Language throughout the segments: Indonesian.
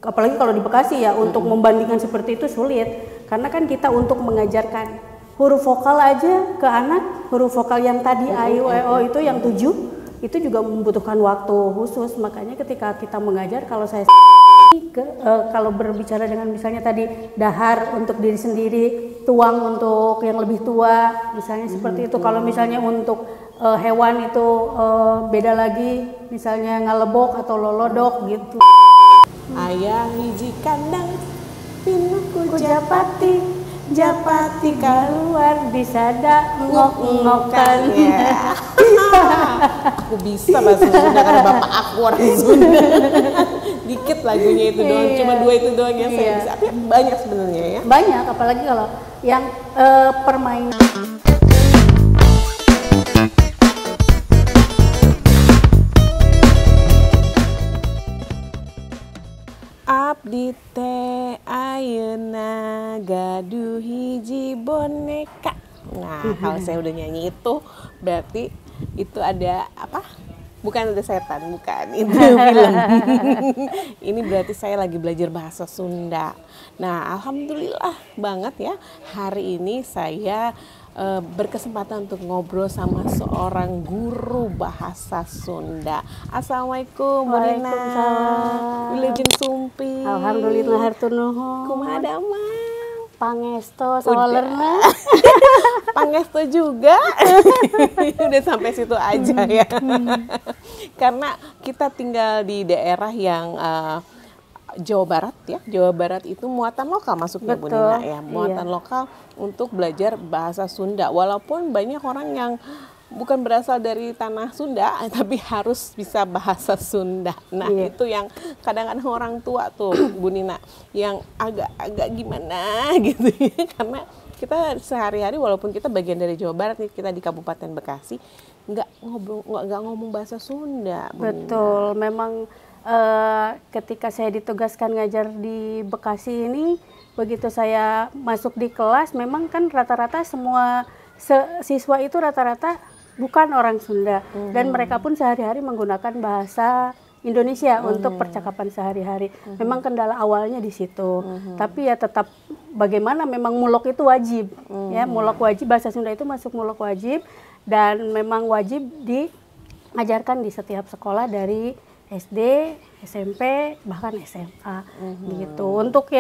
apalagi kalau di Bekasi ya, untuk membandingkan seperti itu sulit. Karena kan kita untuk mengajarkan huruf vokal aja ke anak, huruf vokal yang tadi a, i, u, e, o itu yang 7, itu juga membutuhkan waktu khusus. Makanya ketika kita mengajar, kalau saya kalau berbicara dengan misalnya tadi dahar untuk diri sendiri, tuang untuk yang lebih tua, misalnya seperti itu. Kalau misalnya untuk hewan itu beda lagi, misalnya ngalebok atau lolodok gitu. Ayah hiji kandang, pinuku japati, japati keluar disada ngok-ngokan. Yeah. Aku bisa bahasa Sunda karena bapak aku orang Sunda. Dikit lagunya itu doang, cuma 2 itu doang yang saya bisa. Tapi banyak sebenarnya ya. Banyak, apalagi kalau yang permainan. Abdi teh ayeuna gaduh hiji boneka. Nah, kalau saya udah nyanyi itu berarti itu ada apa? Bukan ada setan, bukan. Itu film. Ini berarti saya lagi belajar bahasa Sunda. Nah, alhamdulillah banget ya. Hari ini saya berkesempatan untuk ngobrol sama seorang guru bahasa Sunda. Assalamualaikum, Bu Nina. Waalaikumsalam. Wilujeng Sumpi. Alhamdulillah hartur nuhun. Kumaha damang? Pangesto sawalerna. Pangesto juga. Udah sampai situ aja ya. Karena kita tinggal di daerah yang Jawa Barat ya. Jawa Barat itu muatan lokal masuknya. Betul, Bu Nina ya. Muatan lokal untuk belajar bahasa Sunda. Walaupun banyak orang yang bukan berasal dari tanah Sunda, tapi harus bisa bahasa Sunda. Nah, itu yang kadang-kadang orang tua tuh, Bu Nina, yang agak-agak gimana gitu ya. Karena kita sehari-hari walaupun kita bagian dari Jawa Barat nih, kita di Kabupaten Bekasi, nggak ngomong bahasa Sunda. Bu Betul, Nina. memang ketika saya ditugaskan ngajar di Bekasi ini, begitu saya masuk di kelas, memang kan rata-rata semua siswa itu rata-rata bukan orang Sunda, dan mereka pun sehari-hari menggunakan bahasa Indonesia untuk percakapan sehari-hari. Memang kendala awalnya di situ, tapi ya tetap bagaimana, memang mulok itu wajib, ya mulok wajib, bahasa Sunda itu masuk mulok wajib, dan memang wajib diajarkan di setiap sekolah dari SD, SMP, bahkan SMA, gitu. Untuk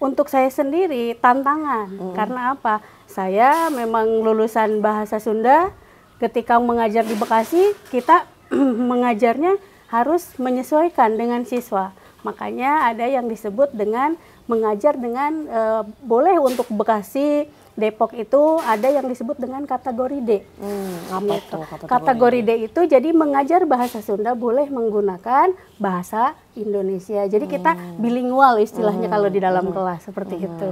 untuk saya sendiri tantangan, karena apa? Saya memang lulusan bahasa Sunda. Ketika mengajar di Bekasi, kita mengajarnya harus menyesuaikan dengan siswa. Makanya ada yang disebut dengan mengajar dengan boleh untuk Bekasi, Depok itu ada yang disebut dengan kategori D. Apa gitu. itu Kategori D itu jadi mengajar bahasa Sunda boleh menggunakan bahasa Indonesia. Jadi kita bilingual istilahnya kalau di dalam kelas seperti itu.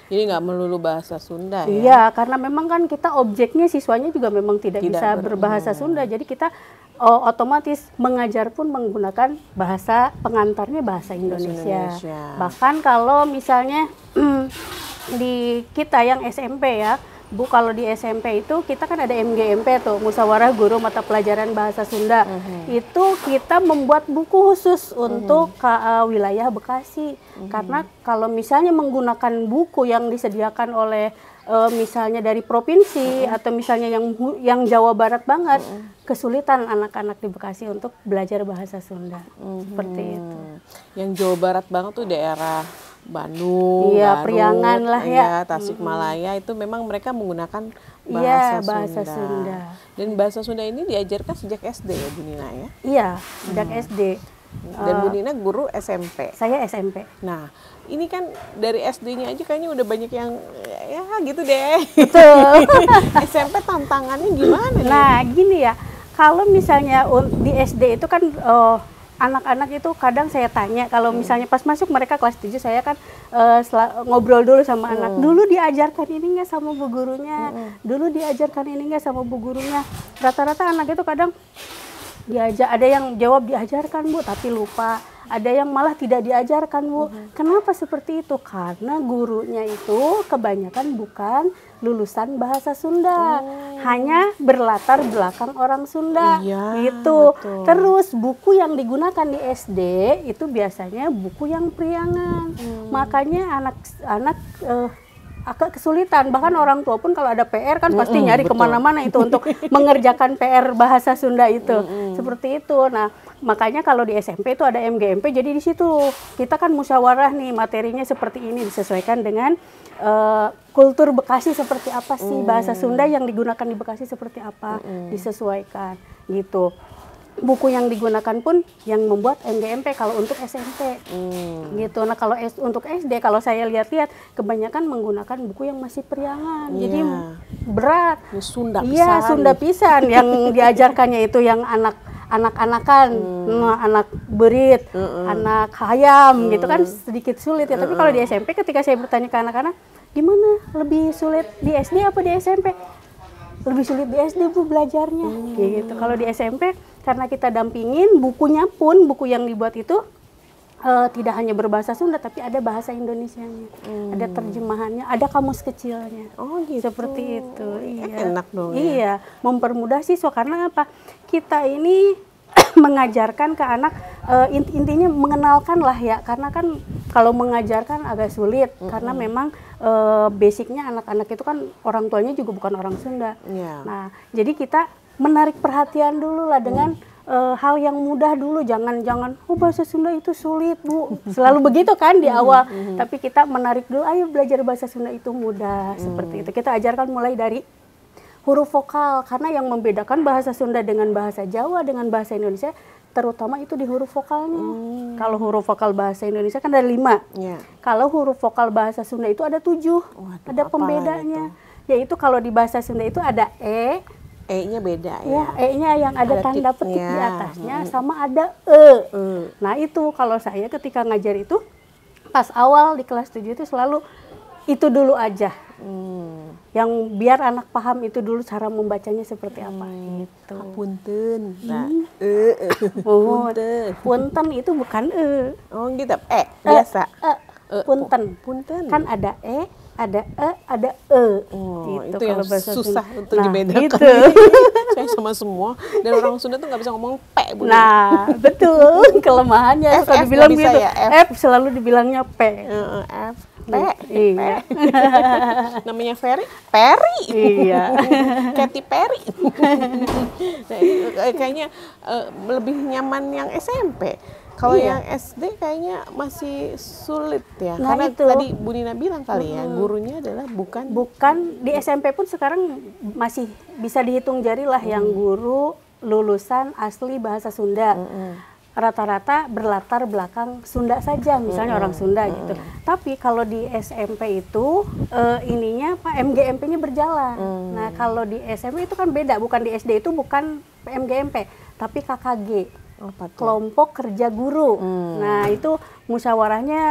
Jadi nggak melulu bahasa Sunda ya? Iya, karena memang kan kita objeknya siswanya juga memang tidak bisa berbahasa Sunda. Jadi kita otomatis mengajar pun menggunakan bahasa pengantarnya bahasa Indonesia. Bahkan kalau misalnya di kita yang SMP ya, Bu, kalau di SMP itu kita kan ada MGMP tuh, Musyawarah Guru Mata Pelajaran Bahasa Sunda. Itu kita membuat buku khusus untuk wilayah Bekasi. Karena kalau misalnya menggunakan buku yang disediakan oleh misalnya dari provinsi atau misalnya yang Jawa Barat banget, kesulitan anak-anak di Bekasi untuk belajar bahasa Sunda. Seperti itu. Yang Jawa Barat banget tuh daerah Bandung, Garut, Priangan lah ya, Tasikmalaya, itu memang mereka menggunakan bahasa Sunda. Dan bahasa Sunda ini diajarkan sejak SD ya, Bu Nina ya? Iya, sejak SD. Dan Bu Nina guru SMP? Saya SMP. Nah, ini kan dari SD-nya aja kayaknya udah banyak yang ya gitu deh. Betul. SMP tantangannya gimana? Nah, gini ya, kalau misalnya di SD itu kan anak-anak itu kadang saya tanya, kalau misalnya pas masuk mereka kelas 7, saya kan ngobrol dulu sama anak. Dulu diajarkan ini nggak sama bu gurunya? Dulu diajarkan ini nggak sama bu gurunya? Rata-rata anak itu kadang ada yang jawab diajarkan bu, tapi lupa. ada yang malah tidak diajarkan, Bu. Kenapa seperti itu? Karena gurunya itu kebanyakan bukan lulusan bahasa Sunda, hanya berlatar belakang orang Sunda, gitu. Betul. Terus buku yang digunakan di SD itu biasanya buku yang priangan, makanya anak-anak agak kesulitan, bahkan orang tua pun kalau ada PR kan pasti nyari kemana-mana itu untuk mengerjakan PR bahasa Sunda itu, seperti itu. Nah, makanya kalau di SMP itu ada MGMP, jadi di situ kita kan musyawarah nih materinya seperti ini, disesuaikan dengan kultur Bekasi seperti apa sih, bahasa Sunda yang digunakan di Bekasi seperti apa, disesuaikan gitu. Buku yang digunakan pun yang membuat MGMP kalau untuk SMP, gitu. Nah kalau untuk SD, kalau saya lihat-lihat kebanyakan menggunakan buku yang masih priangan, jadi berat. Sunda pisan. Iya, Sunda pisan yang diajarkannya itu yang anak-anakan, anak berit, anak hayam, gitu kan sedikit sulit ya. Tapi kalau di SMP ketika saya bertanya ke anak-anak, gimana lebih sulit di SD apa di SMP? Lebih sulit di SD, Bu, belajarnya, gitu. Kalau di SMP karena kita dampingin, bukunya pun buku yang dibuat itu tidak hanya berbahasa Sunda tapi ada bahasa Indonesianya, ada terjemahannya, ada kamus kecilnya. Oh gitu. Seperti itu. Iya. Enak dong. Iya, mempermudah siswa karena apa? Kita ini mengajarkan ke anak, intinya mengenalkan lah ya, karena kan kalau mengajarkan agak sulit karena memang basicnya anak-anak itu kan orang tuanya juga bukan orang Sunda. Nah, jadi kita menarik perhatian dulu lah dengan hal yang mudah dulu, jangan bahasa Sunda itu sulit, Bu, selalu begitu kan di awal. Tapi kita menarik dulu, ayo belajar bahasa Sunda itu mudah, seperti itu. Kita ajarkan mulai dari huruf vokal, karena yang membedakan bahasa Sunda dengan bahasa Jawa dengan bahasa Indonesia terutama itu di huruf vokalnya. Kalau huruf vokal bahasa Indonesia kan ada 5. Kalau huruf vokal bahasa Sunda itu ada 7. Ada pembedanya. Yaitu kalau di bahasa Sunda itu ada E-nya beda ya. E-nya yang ada tanda petik di atasnya, sama ada E. Nah itu kalau saya ketika ngajar itu pas awal di kelas 7 itu selalu itu dulu aja. Yang biar anak paham itu dulu cara membacanya seperti apa gitu. Punten. Nah, punten itu bukan Oh gitu. Biasa. Punten. Punten. Kan ada ada ada gitu. Itu yang susah Sunda untuk dibedakan. Gitu. Saya sama semua, dan orang Sunda tuh nggak bisa ngomong P, Bu. Nah, betul. Kelemahannya suka dibilang gitu. Ya, F selalu dibilangnya P. F. P. Iya. Namanya Perry. Iya. Katy Perry. Nah, ini kayaknya lebih nyaman yang SMP. Kalau yang SD kayaknya masih sulit ya. Nah, karena itu tadi Bu Nina bilang kali ya, gurunya adalah bukan di SMP pun sekarang masih bisa dihitung jari lah yang guru lulusan asli bahasa Sunda. Rata-rata berlatar belakang Sunda saja, misalnya orang Sunda gitu. Tapi kalau di SMP itu ininya Pak MGMP-nya berjalan. Nah, kalau di SMP itu kan beda, bukan di SD itu bukan MGMP, tapi KKG. Kelompok kerja guru. Nah, itu musyawarahnya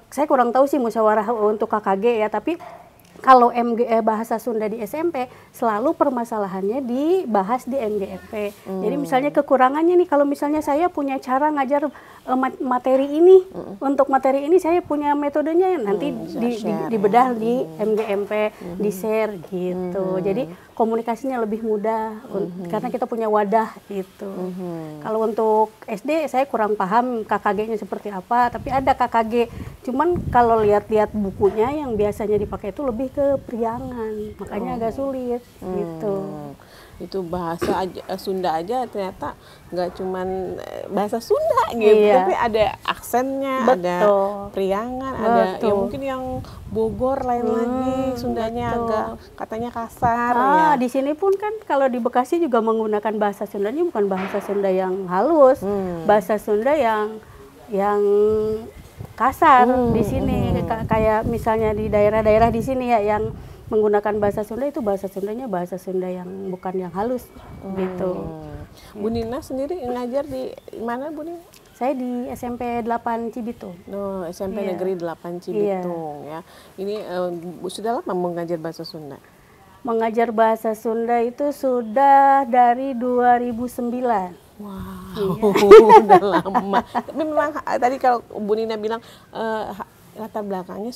saya kurang tahu sih musyawarah untuk KKG ya, tapi kalau bahasa Sunda di SMP selalu permasalahannya dibahas di MGMP. Jadi misalnya kekurangannya nih, kalau misalnya saya punya cara ngajar materi ini, untuk materi ini saya punya metodenya, nanti dibedah di MGMP, di-share gitu. Jadi komunikasinya lebih mudah karena kita punya wadah gitu. Kalau untuk SD saya kurang paham KKG-nya seperti apa, tapi ada KKG. Cuman kalau lihat-lihat bukunya yang biasanya dipakai itu lebih ke priangan, makanya agak sulit gitu. Itu bahasa Sunda aja ternyata nggak cuman bahasa Sunda gitu, tapi ada aksennya, ada priangan, ada ya mungkin yang Bogor lain lagi, Sundanya agak katanya kasar. Ya. Di sini pun kan kalau di Bekasi juga menggunakan bahasa Sundanya bukan bahasa Sunda yang halus, bahasa Sunda yang kasar di sini. Kayak misalnya di daerah-daerah di sini ya yang menggunakan bahasa Sunda itu bahasa Sundanya bahasa Sunda yang bukan yang halus gitu. Bu Nina sendiri ngajar di mana, Bu Nina? Saya di SMP 8 Cibitung. SMP Negeri 8 Cibitung ya. Ini sudah lama mengajar bahasa Sunda? Mengajar bahasa Sunda itu sudah dari 2009. Wow, udah lama. Tapi memang tadi kalau Bu Nina bilang latar belakangnya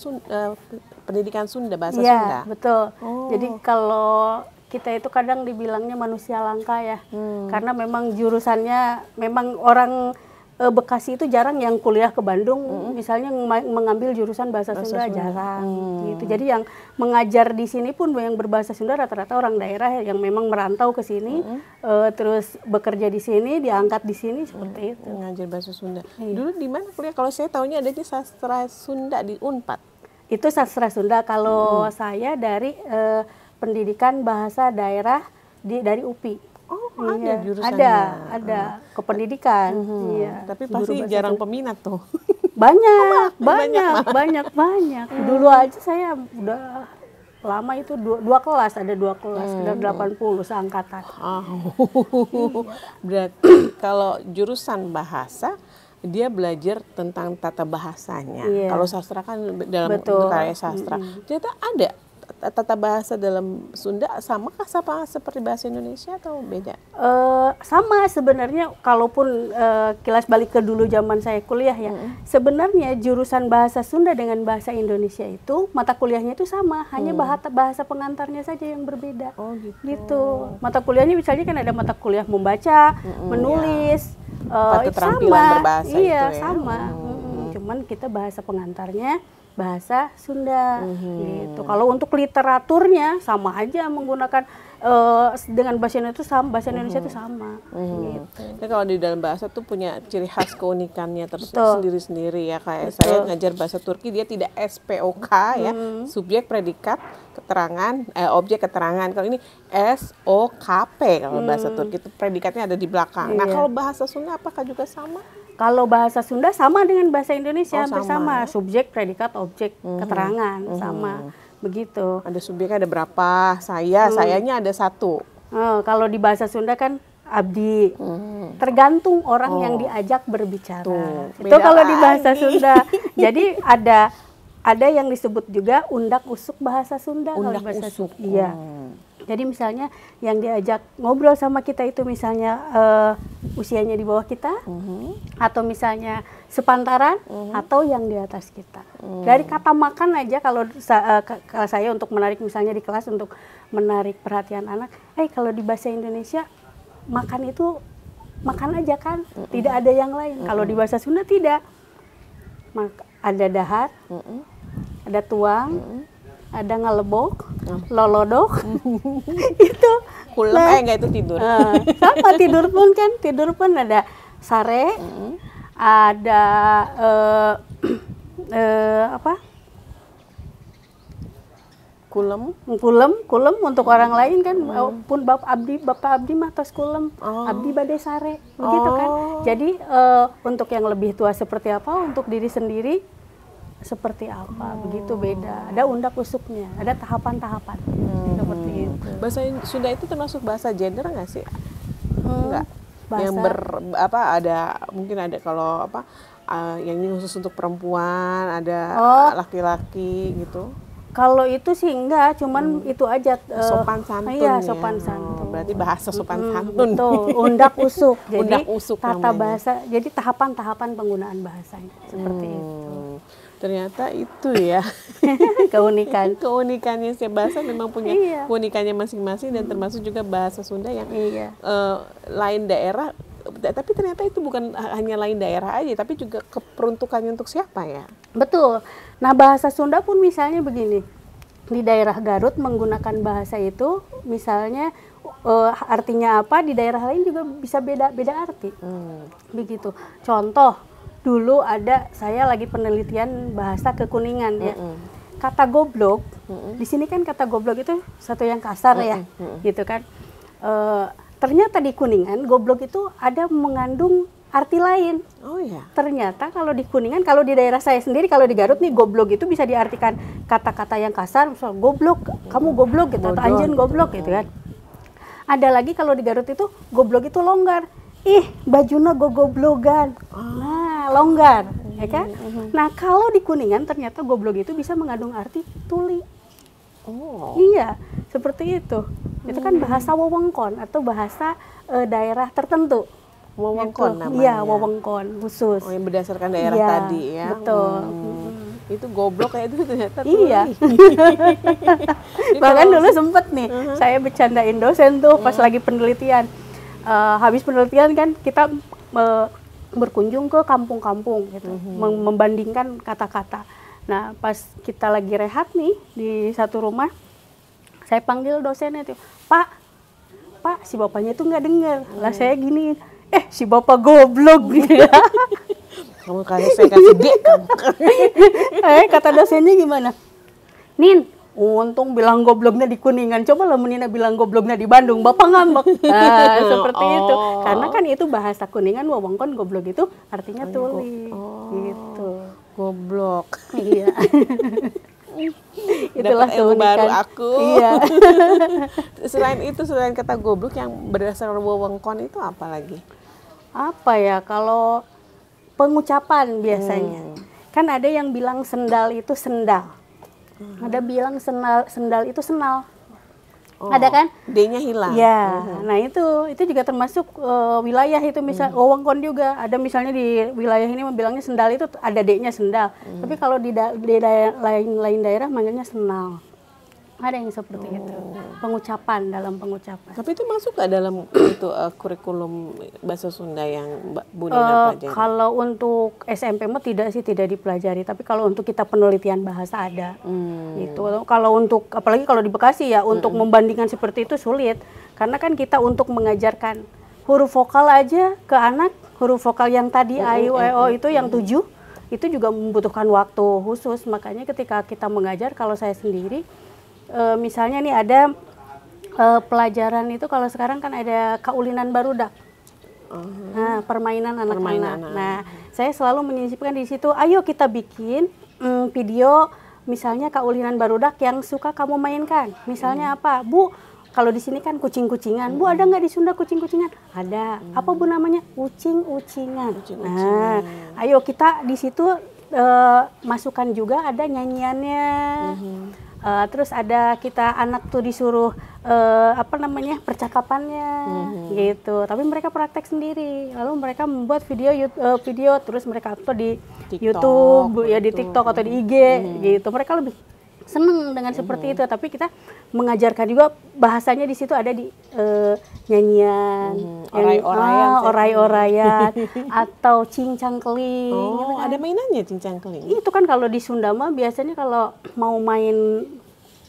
pendidikan Sunda, bahasa Sunda. Iya, betul. Jadi kalau kita itu kadang dibilangnya manusia langka ya, karena memang jurusannya, memang orang Bekasi itu jarang yang kuliah ke Bandung, misalnya mengambil jurusan bahasa Sunda jarang. Gitu. Jadi yang mengajar di sini pun yang berbahasa Sunda rata-rata orang daerah yang memang merantau ke sini, terus bekerja di sini, diangkat di sini seperti itu. Mengajar bahasa Sunda. Dulu di mana kuliah? Kalau saya tahunya ada di sastra Sunda di Unpad. Itu sastra Sunda. Kalau saya dari pendidikan bahasa daerah dari UPI. Oh, ada jurusannya. Ada kependidikan. Iya. Tapi pasti jarang peminat tuh. Banyak. Dulu aja saya udah lama itu dua kelas, ada 2 kelas, ada 80 seangkatan. Berarti kalau jurusan bahasa dia belajar tentang tata bahasanya. Kalau sastra kan dalam karya sastra. Ternyata ada tata bahasa dalam Sunda samakah seperti bahasa Indonesia atau beda? Sama sebenarnya, kalaupun kilas balik ke dulu zaman saya kuliah ya, sebenarnya jurusan bahasa Sunda dengan bahasa Indonesia itu mata kuliahnya itu sama, hanya bahasa pengantarnya saja yang berbeda. Oh gitu. Mata kuliahnya misalnya kan ada mata kuliah membaca, menulis, keterampilan berbahasa itu ya. Sama. Cuman kita bahasa pengantarnya bahasa Sunda gitu. Kalau untuk literaturnya sama aja menggunakan dengan bahasa Indonesia itu sama. Gitu. Nah, kalau di dalam bahasa tuh punya ciri khas keunikannya sendiri-sendiri ya. Kayak saya ngajar bahasa Turki, dia tidak SPOK ya, subjek predikat keterangan objek keterangan. Kalau ini SOKP kalau bahasa Turki itu predikatnya ada di belakang. Nah, kalau bahasa Sunda apakah juga sama? Kalau bahasa Sunda sama dengan bahasa Indonesia, bersama subjek, predikat, objek, keterangan, sama begitu. Ada subjeknya ada berapa? Sayanya ada 1. Kalau di bahasa Sunda kan abdi, tergantung orang yang diajak berbicara. Itu kalau di bahasa Sunda. Jadi ada yang disebut juga undak usuk bahasa Sunda. Undak kalau bahasa usuk. Iya. Jadi misalnya yang diajak ngobrol sama kita itu misalnya usianya di bawah kita, atau misalnya sepantaran, atau yang di atas kita. Dari kata makan aja, kalau saya untuk menarik misalnya di kelas untuk menarik perhatian anak, kalau di bahasa Indonesia makan itu makan aja kan, tidak ada yang lain. Kalau di bahasa Sunda tidak, ada dahar, ada tuang, ada ngelebok, lolodok, itu kulem, enggak itu tidur. Sama tidur pun ada sare, ada kulem untuk orang lain kan, pun bapak abdi mah tos kulem, abdi bade sare, begitu kan. Jadi untuk yang lebih tua seperti apa, untuk diri sendiri seperti apa, begitu beda. Ada undak usuknya, ada tahapan-tahapan seperti itu. Bahasa Sunda itu termasuk bahasa gender nggak sih? Enggak. Yang ada mungkin ada kalau yang ini khusus untuk perempuan, ada laki-laki gitu. Kalau itu sih enggak, cuman itu aja sopan santun. Iya, sopan santun. Berarti bahasa sopan santun. Betul, undak usuk. Jadi undak usuk tata bahasa, jadi tahapan-tahapan penggunaan bahasanya seperti itu. Ternyata itu ya keunikannya setiap bahasa memang punya keunikannya masing-masing, dan termasuk juga bahasa Sunda yang lain daerah. Tapi ternyata itu bukan hanya lain daerah aja, tapi juga keperuntukannya untuk siapa ya? Betul. Nah, bahasa Sunda pun misalnya begini, di daerah Garut menggunakan bahasa itu misalnya artinya apa, di daerah lain juga bisa beda arti. Begitu. Contoh, dulu saya lagi penelitian bahasa kekuningan ya. Kata goblok, di sini kan kata goblok itu satu yang kasar ya, gitu kan. Ternyata di Kuningan goblok itu ada mengandung arti lain. Oh iya. Ternyata kalau di Kuningan, kalau di daerah saya sendiri, kalau di Garut nih, goblok itu bisa diartikan kata-kata yang kasar, misal goblok, kamu goblok gitu, atau anjeun goblok gitu kan. Ada lagi kalau di Garut itu goblok itu longgar. Ih, bajuna gogoblogan. Nah, longgar, ya kan? Nah, kalau di Kuningan ternyata goblok itu bisa mengandung arti tuli. Oh. Iya, seperti itu. Itu kan bahasa wewengkon atau bahasa daerah tertentu. Wewengkon namanya. Iya, wewengkon khusus. Oh, yang berdasarkan daerah tadi ya. Betul. Itu goblok kayak itu ternyata. Iya. Bahkan dulu sempet nih, saya bercandain dosen tuh pas lagi penelitian. Habis penelitian kan kita berkunjung ke kampung-kampung gitu, membandingkan kata-kata. Nah, pas kita lagi rehat nih di satu rumah, saya panggil dosennya tuh, Pak, si bapaknya tuh nggak dengar. Lah saya gini, si bapak goblok gitu ya. Kamu kasih saya kasih D kamu. Kata dosennya gimana? Nin, untung bilang gobloknya di Kuningan, coba lah Menina bilang gobloknya di Bandung, bapak ngambek. Seperti itu. Karena kan itu bahasa Kuningan, wewengkon goblok itu artinya tuli. Gitu. Goblok. Iya. Itulah ilmu baru aku. Iya. Selain kata goblok yang berdasarkan wewengkon itu apa lagi? Apa ya, kalau pengucapan biasanya. Kan ada yang bilang sendal itu sendal. Ada bilang sendal itu senal. Ada kan? D-nya hilang. Ya, nah itu juga termasuk wilayah itu, misal wewengkon juga. Ada misalnya di wilayah ini bilangnya sendal itu ada D-nya sendal. Tapi kalau di lain daerah manggilnya senal. Ada yang seperti itu. Pengucapan, dalam pengucapan. Tapi itu masuk nggak dalam itu kurikulum bahasa Sunda yang Bu Nina pelajari? Kalau untuk SMP mah tidak dipelajari. Tapi kalau untuk kita penelitian bahasa ada. Gitu. Kalau untuk, apalagi kalau di Bekasi ya, untuk membandingkan seperti itu sulit. Karena kan kita untuk mengajarkan huruf vokal aja ke anak, huruf vokal yang tadi A, I, U, E, O itu yang 7, itu juga membutuhkan waktu khusus. Makanya ketika kita mengajar, kalau saya sendiri, misalnya nih ada pelajaran itu, kalau sekarang kan ada kaulinan barudak. Nah, permainan anak-anak. Nah, saya selalu menyisipkan di situ, ayo kita bikin video misalnya kaulinan barudak yang suka kamu mainkan. Misalnya apa? Bu, kalau di sini kan kucing-kucingan. Bu, ada nggak di Sunda kucing-kucingan? Ada. Apa Bu namanya? Ucing-ucingan. Nah, ayo kita di situ masukkan juga ada nyanyiannya. Terus ada kita anak tuh disuruh percakapannya gitu. Tapi mereka praktek sendiri. Lalu mereka membuat video terus mereka upload di YouTube, ya di TikTok atau di IG gitu. Mereka lebih seneng dengan seperti itu. Tapi kita mengajarkan juga bahasanya di situ, ada di nyanyian, oray-orayan atau cincang keling. Gitu kan. Ada mainannya cincang keling. Itu kan kalau di Sunda mah biasanya kalau mau main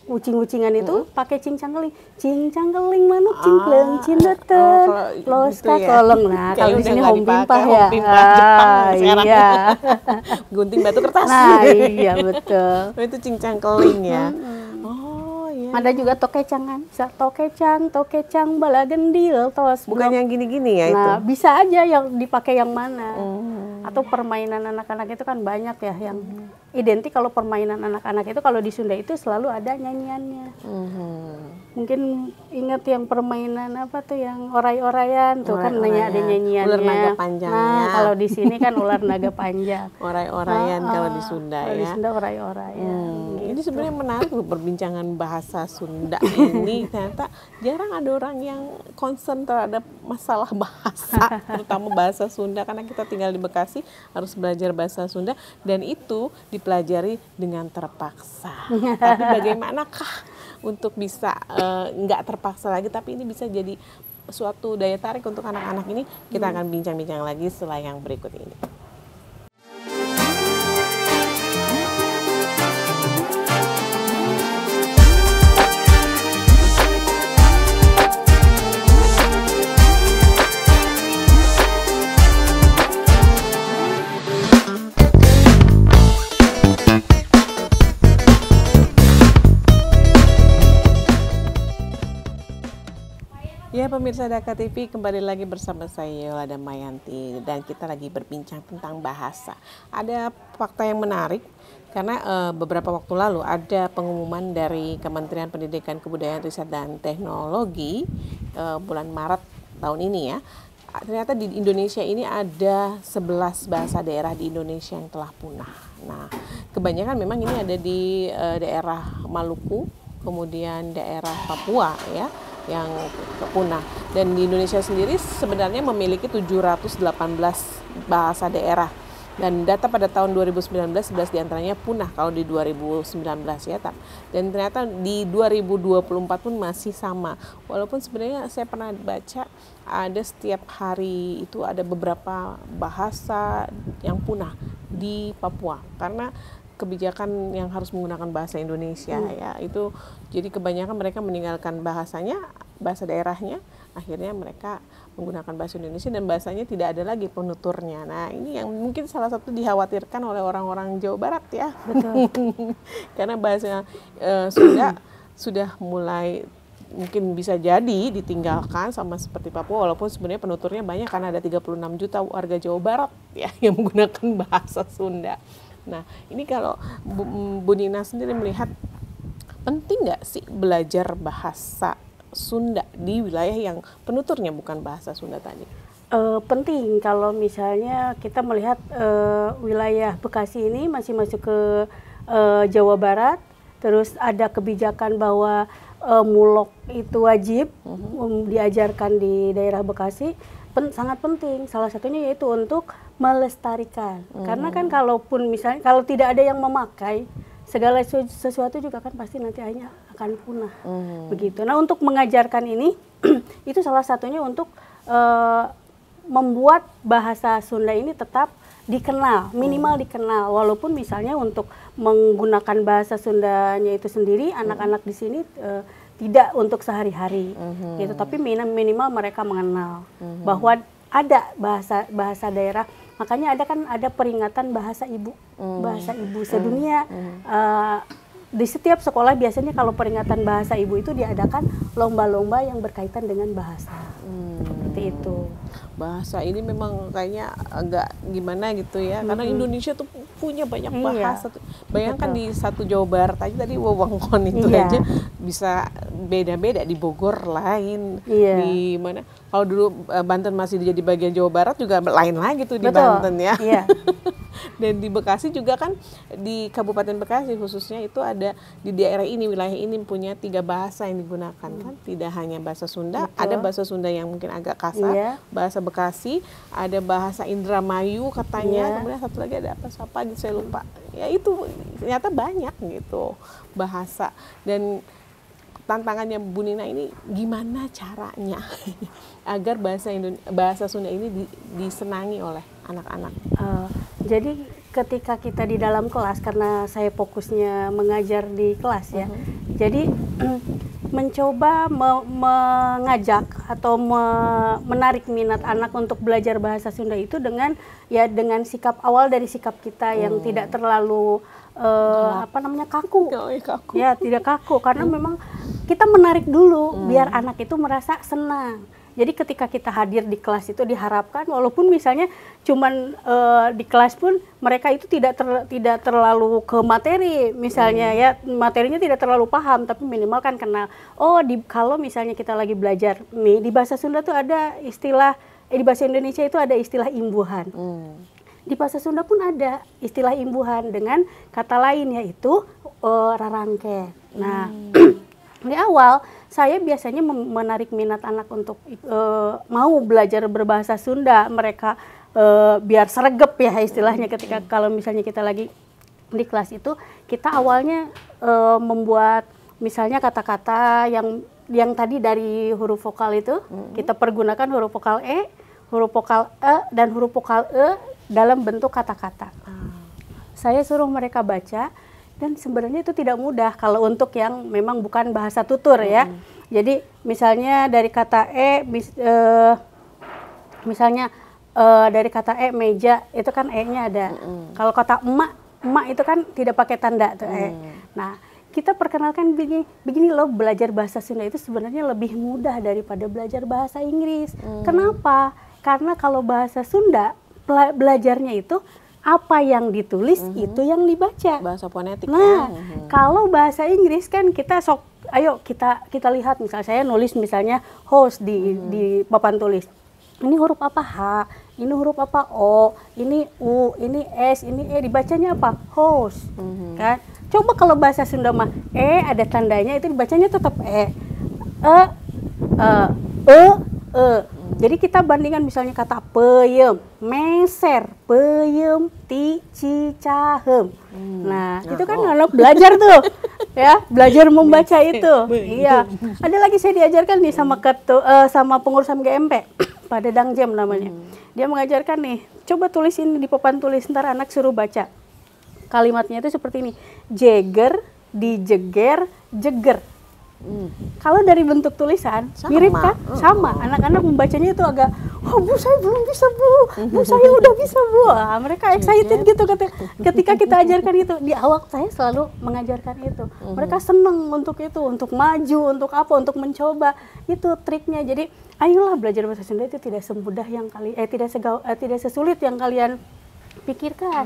ucing-ucingan itu pakai cincang keling manuk cingkleng cindeter loska kolong. Nah, kalau di sini hompimpah ya. Jepang sekarang. Iya. Gunting batu kertas. Nah, iya betul. Itu cincang keling ya. Ada juga tokecangan, tokecang bala gendil tos. Bukan yang gini-gini ya itu. Nah, bisa aja yang dipakai yang mana. Atau permainan anak-anak itu kan banyak ya yang identik. Kalau permainan anak-anak itu kalau di Sunda itu selalu ada nyanyiannya. Mungkin ingat yang permainan apa tuh yang oray-orayan tuh kan ada nyanyiannya. Ular naga panjang. Nah, kalau di sini kan ular naga panjang. Oray-orayan kalau di Sunda kalau ya. Di Sunda oray-orayan. Gitu. Ini sebenarnya menarik loh perbincangan bahasa Sunda ini. Ternyata jarang ada orang yang concern terhadap masalah bahasa, terutama bahasa Sunda, karena kita tinggal di Bekasi harus belajar bahasa Sunda dan itu dipelajari dengan terpaksa. Tapi bagaimanakah untuk bisa nggak terpaksa lagi, tapi ini bisa jadi suatu daya tarik untuk anak-anak ini? Kita akan bincang-bincang lagi setelah yang berikut ini. Ya pemirsa Daka TV, kembali lagi bersama saya Yolanda Mayanti dan kita lagi berbincang tentang bahasa. Ada fakta yang menarik karena beberapa waktu lalu ada pengumuman dari Kementerian Pendidikan Kebudayaan Riset dan Teknologi bulan Maret tahun ini ya. Ternyata di Indonesia ini ada 11 bahasa daerah di Indonesia yang telah punah. Nah, kebanyakan memang ini ada di daerah Maluku, kemudian daerah Papua ya. yang punah. Dan di Indonesia sendiri sebenarnya memiliki 718 bahasa daerah. Dan data pada tahun 2019, 11 diantaranya punah kalau di 2019 ya. Dan ternyata di 2024 pun masih sama. Walaupun sebenarnya saya pernah baca ada setiap hari itu ada beberapa bahasa yang punah di Papua. Karena kebijakan yang harus menggunakan bahasa Indonesia ya. Itu jadi kebanyakan mereka meninggalkan bahasanya, bahasa daerahnya. Akhirnya mereka menggunakan bahasa Indonesia dan bahasanya tidak ada lagi penuturnya. Nah, ini yang mungkin salah satu dikhawatirkan oleh orang-orang Jawa Barat ya. Betul. Karena bahasa sudah mulai mungkin bisa jadi ditinggalkan sama seperti Papua, walaupun sebenarnya penuturnya banyak karena ada 36 juta warga Jawa Barat ya yang menggunakan bahasa Sunda. Nah, ini kalau Bu Nina sendiri melihat penting nggak sih belajar bahasa Sunda di wilayah yang penuturnya bukan bahasa Sunda tadi? Penting kalau misalnya kita melihat wilayah Bekasi ini masih masuk ke Jawa Barat, terus ada kebijakan bahwa mulok itu wajib diajarkan di daerah Bekasi, sangat penting. Salah satunya yaitu untuk melestarikan. Karena kan kalaupun misalnya kalau tidak ada yang memakai, segala sesuatu juga kan pasti nanti hanya akan punah. Begitu. Nah, untuk mengajarkan ini itu salah satunya untuk membuat bahasa Sunda ini tetap dikenal, minimal dikenal. Walaupun misalnya untuk menggunakan bahasa Sundanya itu sendiri anak-anak di sini tidak untuk sehari-hari. Gitu. Tapi minimal mereka mengenal bahwa ada bahasa daerah. Makanya ada peringatan bahasa ibu sedunia. Di setiap sekolah biasanya kalau peringatan bahasa ibu itu diadakan lomba-lomba yang berkaitan dengan bahasa. Seperti itu. Bahasa ini memang kayaknya agak gimana gitu ya, karena Indonesia tuh punya banyak bahasa. Bayangkan di satu Jawa Barat aja tadi wewengkon itu aja bisa beda-beda. Di Bogor lain, di mana? Kalau dulu Banten masih jadi bagian Jawa Barat juga lain lagi tuh di Banten ya. Dan di Bekasi juga kan, di Kabupaten Bekasi khususnya itu ada di daerah ini, wilayah ini punya 3 bahasa yang digunakan kan. Tidak hanya bahasa Sunda, ada bahasa Sunda yang mungkin agak kasar, bahasa Bekasi, ada bahasa Indramayu katanya, kemudian satu lagi ada apa gitu saya lupa. Ya itu ternyata banyak gitu bahasa. Dan tantangannya Bu Nina ini gimana caranya agar bahasa Sunda ini disenangi oleh anak-anak? Jadi ketika kita di dalam kelas, karena saya fokusnya mengajar di kelas ya, jadi mencoba mengajak atau menarik minat anak untuk belajar bahasa Sunda itu dengan sikap awal dari sikap kita yang tidak terlalu kaku. Ya, tidak kaku, karena memang kita menarik dulu biar anak itu merasa senang. Jadi ketika kita hadir di kelas itu diharapkan walaupun misalnya cuman di kelas pun mereka itu tidak terlalu ke materi misalnya ya, materinya tidak terlalu paham, tapi minimal kan kenal. Kalau misalnya kita lagi belajar nih di bahasa Sunda tuh ada istilah, di bahasa Indonesia itu ada istilah imbuhan. Di bahasa Sunda pun ada istilah imbuhan dengan kata lain yaitu rarangke. Nah, di awal saya biasanya menarik minat anak untuk mau belajar berbahasa Sunda. Mereka biar sregep ya istilahnya, ketika kalau misalnya kita lagi di kelas itu, kita awalnya membuat misalnya kata-kata yang tadi dari huruf vokal itu, kita pergunakan huruf vokal E, huruf vokal E, dan huruf vokal E dalam bentuk kata-kata. Saya suruh mereka baca. Dan sebenarnya itu tidak mudah kalau untuk yang memang bukan bahasa tutur ya. Jadi misalnya dari kata dari kata meja itu kan E-nya ada. Kalau kata emak itu kan tidak pakai tanda tuh E. Nah, kita perkenalkan begini loh, belajar bahasa Sunda itu sebenarnya lebih mudah daripada belajar bahasa Inggris. Kenapa? Karena kalau bahasa Sunda belajarnya itu apa yang ditulis itu yang dibaca. Bahasa fonetik. Nah, kalau bahasa Inggris kan kita kita lihat, misalnya saya nulis misalnya host di papan tulis. Ini huruf apa? H, ini huruf apa? O, ini U, ini S, ini E, dibacanya apa? Host. Kan? Coba kalau bahasa Sunda mah ada tandanya itu dibacanya tetap Jadi kita bandingkan misalnya kata peyem, meser, peyem, ti, ci, cahem. Nah, itu kan anak belajar tuh, ya, belajar membaca itu. Iya. Ada lagi saya diajarkan nih sama pengurus MGMP, Pak Dedang Jem namanya. Dia mengajarkan nih, coba tulis ini di papan tulis, ntar anak suruh baca. Kalimatnya itu seperti ini, jeger, dijeger, jeger. Kalau dari bentuk tulisan sama, mirip kan? Sama. Anak-anak membacanya itu agak, oh Bu saya belum bisa Bu, Bu saya udah bisa Bu. Mereka excited gitu ketika kita ajarkan itu. Di awal saya selalu mengajarkan itu. Mereka seneng untuk itu, untuk maju, untuk apa, untuk mencoba. Itu triknya. Jadi ayolah belajar bahasa Sunda itu tidak semudah yang tidak sesulit yang kalian pikirkan.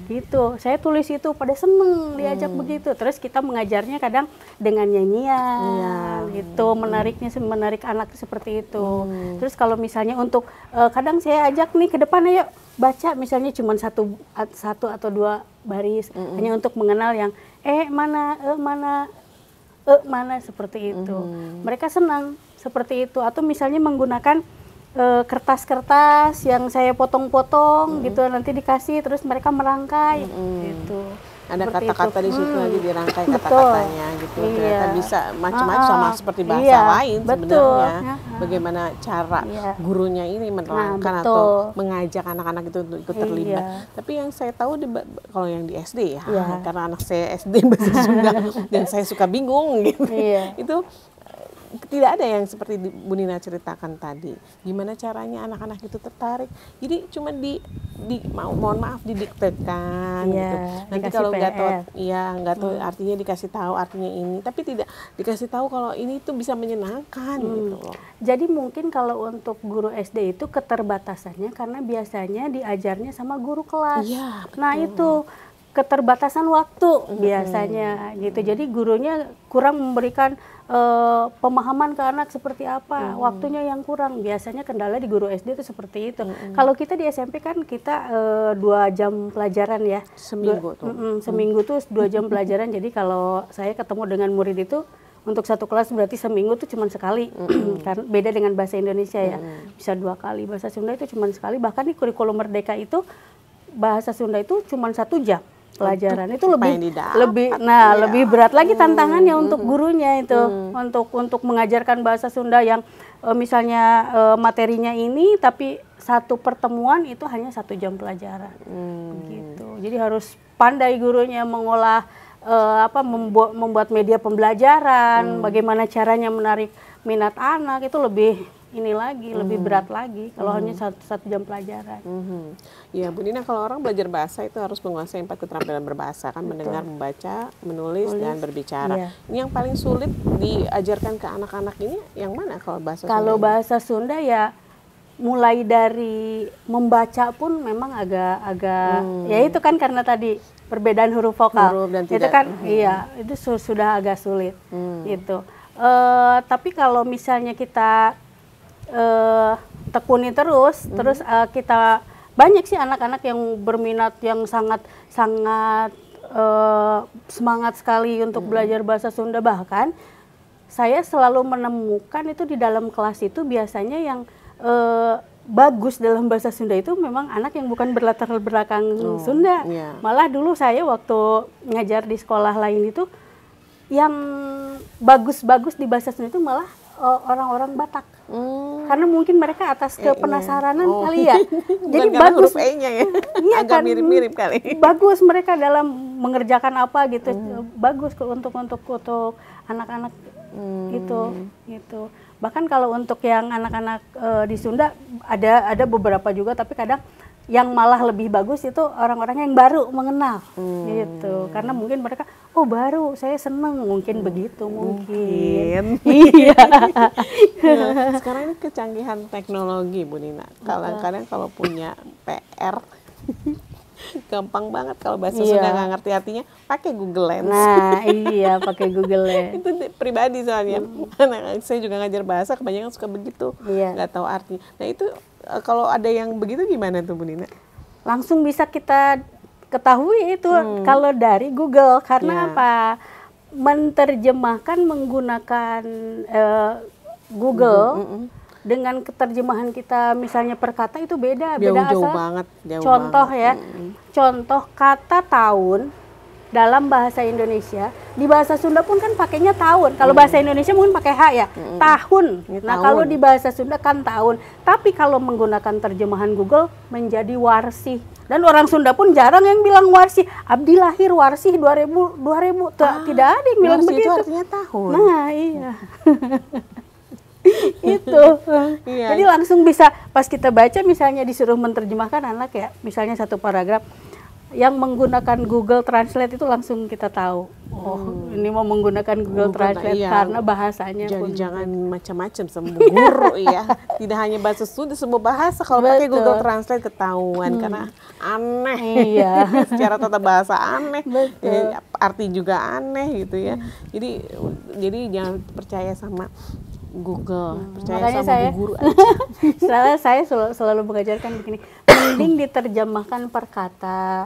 Gitu. Saya tulis itu pada seneng diajak begitu. Terus kita mengajarnya kadang dengan nyanyian, gitu, menarik anak seperti itu. Terus kalau misalnya untuk kadang saya ajak nih ke depan, ayo baca misalnya cuma satu atau dua baris, hanya untuk mengenal yang mana seperti itu. Mereka senang seperti itu. Atau misalnya menggunakan kertas-kertas yang saya potong-potong gitu, nanti dikasih terus mereka merangkai gitu. Ada kata-kata di situ lagi dirangkai kata-katanya gitu. Ternyata bisa macam-macam sama seperti bahasa lain sebenarnya. Bagaimana cara gurunya ini menerangkan atau mengajak anak-anak itu untuk ikut terlibat. Tapi yang saya tahu kalau yang di SD karena anak saya SD bahasa Sunda dan saya suka bingung gitu. Itu tidak ada yang seperti Bu Nina ceritakan tadi. Gimana caranya anak-anak itu tertarik. Jadi cuma mohon maaf didiktekan gitu. Nanti kalau nggak tahu artinya dikasih tahu artinya ini, tapi tidak dikasih tahu kalau ini tuh bisa menyenangkan gitu loh. Jadi mungkin kalau untuk guru SD itu keterbatasannya karena biasanya diajarnya sama guru kelas. Nah, itu keterbatasan waktu biasanya gitu. Jadi gurunya kurang memberikan pemahaman ke anak seperti apa, waktunya yang kurang. Biasanya kendala di guru SD itu seperti itu. Kalau kita di SMP kan kita 2 jam pelajaran ya. Seminggu tuh 2 jam pelajaran. Jadi kalau saya ketemu dengan murid itu untuk satu kelas berarti seminggu tuh cuma sekali. Karena beda dengan bahasa Indonesia ya. Bisa 2 kali. Bahasa Sunda itu cuma sekali. Bahkan di kurikulum Merdeka itu bahasa Sunda itu cuma 1 jam pelajaran. Itu lebih berat lagi tantangannya untuk gurunya itu, untuk mengajarkan bahasa Sunda yang misalnya materinya ini tapi satu pertemuan itu hanya 1 jam pelajaran. Gitu. Jadi harus pandai gurunya mengolah membuat media pembelajaran, bagaimana caranya menarik minat anak, itu lebih lebih berat lagi kalau hanya satu jam pelajaran. Ya Bu Nina, kalau orang belajar bahasa itu harus menguasai 4 keterampilan berbahasa kan. Mendengar, membaca, menulis, dan berbicara. Ini yang paling sulit diajarkan ke anak-anak ini yang mana kalau bahasa Sunda? Kalau bahasa Sunda ya mulai dari membaca pun memang agak ya itu kan karena tadi perbedaan huruf vokal. Itu kan itu sudah agak sulit gitu. Tapi kalau misalnya kita tekuni terus kita banyak sih anak-anak yang berminat, yang sangat semangat sekali untuk belajar bahasa Sunda. Bahkan saya selalu menemukan itu di dalam kelas itu biasanya yang bagus dalam bahasa Sunda itu memang anak yang bukan berlatar belakang Sunda. Malah dulu saya waktu ngajar di sekolah lain itu yang bagus-bagus di bahasa Sunda itu malah orang-orang Batak. Karena mungkin mereka atas kepenasaranan kali ya. Jadi bagus huruf E-nya ya. Agak mirip-mirip kali. Bagus mereka dalam mengerjakan apa gitu. Bagus untuk anak-anak gitu. Bahkan kalau untuk yang anak-anak di Sunda ada beberapa juga, tapi kadang yang malah lebih bagus itu orang-orang yang baru mengenal gitu. Karena mungkin mereka baru, saya seneng, mungkin begitu mungkin. Iya. Sekarang ini kecanggihan teknologi Bu Nina. Kadang-kadang kalau punya PR gampang banget kalau bahasa Sunda nggak ngerti artinya, pakai Google Lens. Nah, iya, pakai Google Lens. Itu pribadi soalnya. Saya juga ngajar bahasa, kebanyakan suka begitu, nggak tahu arti. Nah itu kalau ada yang begitu gimana tuh Bu Nina? Langsung bisa kita ketahui itu kalau dari Google. Karena apa? Menerjemahkan menggunakan Google dengan keterjemahan kita misalnya per kata itu beda jauh asal. Banget, contoh banget. Contoh kata tahun dalam bahasa Indonesia, di bahasa Sunda pun kan pakainya tahun. Kalau bahasa Indonesia mungkin pakai H ya, tahun. Nah, kalau di bahasa Sunda kan tahun. Tapi kalau menggunakan terjemahan Google menjadi warsih. Dan orang Sunda pun jarang yang bilang warsih. Abdi lahir warsih 2000. Tidak ada yang bilang begitu. Itu artinya tahun. Nah, iya. Itu. Jadi langsung bisa pas kita baca misalnya disuruh menerjemahkan anak ya, misalnya satu paragraf yang menggunakan Google Translate itu langsung kita tahu. Ini mau menggunakan Google Translate karena bahasanya jadi jangan macam-macam semua guru ya. Tidak hanya bahasa Sunda, semua bahasa kalau pakai Google Translate ketahuan karena aneh. Iya. Secara tata bahasa aneh. Arti juga aneh gitu ya. Jadi jangan percaya sama Google, percaya sama guru aja. Saya selalu mengajarkan begini, mending diterjemahkan per kata.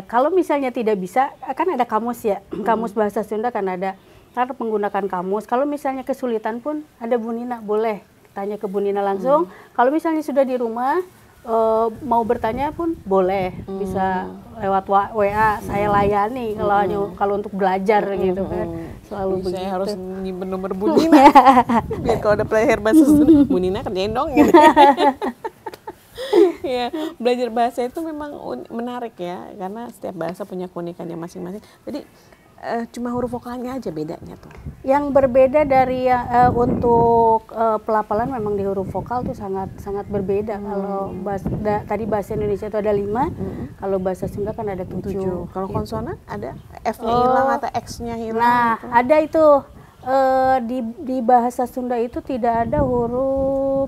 Kalau misalnya tidak bisa, kan ada kamus ya, kamus bahasa Sunda kan ada, harus menggunakan kamus. Kalau misalnya kesulitan pun ada Bu Nina, boleh tanya ke Bu Nina langsung. Kalau misalnya sudah di rumah, mau bertanya pun boleh, bisa lewat WA, saya layani kalau untuk belajar gitu kan. Selalu begitu. Saya harus nyimpen nomor Bu Nina biar kalau ada player bahasa Sunda, Bu Nina kerjain dong gitu. Ya, belajar bahasa itu memang menarik ya, karena setiap bahasa punya keunikannya masing-masing. Jadi cuma huruf vokalnya aja bedanya tuh. Yang berbeda dari untuk pelafalan memang di huruf vokal tuh sangat berbeda. Kalau tadi bahasa Indonesia itu ada 5, kalau bahasa Sunda kan ada 7. Kalau konsonan ada F-nya hilang atau X-nya hilang? Nah, gitu. Ada itu di bahasa Sunda itu tidak ada huruf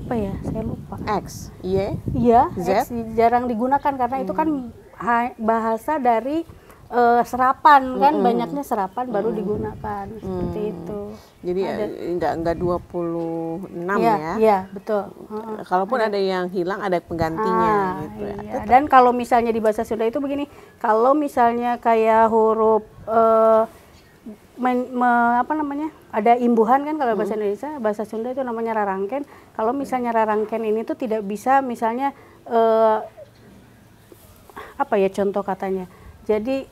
apa ya? Saya lupa. X, Y, Z. X jarang digunakan karena itu kan bahasa dari serapan kan, banyaknya serapan baru digunakan seperti itu. Jadi enggak 26 ya? Iya, betul. Kalaupun ada yang hilang ada penggantinya gitu ya. Iya. Dan kalau misalnya di bahasa Sunda itu begini, kalau misalnya kayak huruf ada imbuhan kan kalau bahasa Indonesia, bahasa Sunda itu namanya rarangken. Kalau misalnya rarangken ini tuh tidak bisa misalnya contoh katanya. Jadi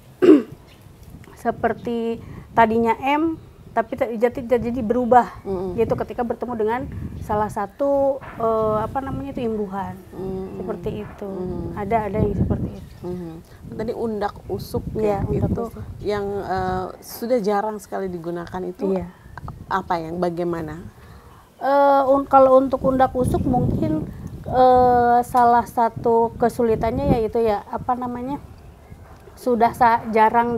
seperti tadinya M tapi jadi berubah gitu ketika bertemu dengan salah satu itu imbuhan. Seperti itu. Ada yang seperti itu. Tadi undak usuk undak itu usuk. Yang sudah jarang sekali digunakan itu. Apa yang bagaimana? Kalau untuk undak usuk mungkin salah satu kesulitannya yaitu sudah jarang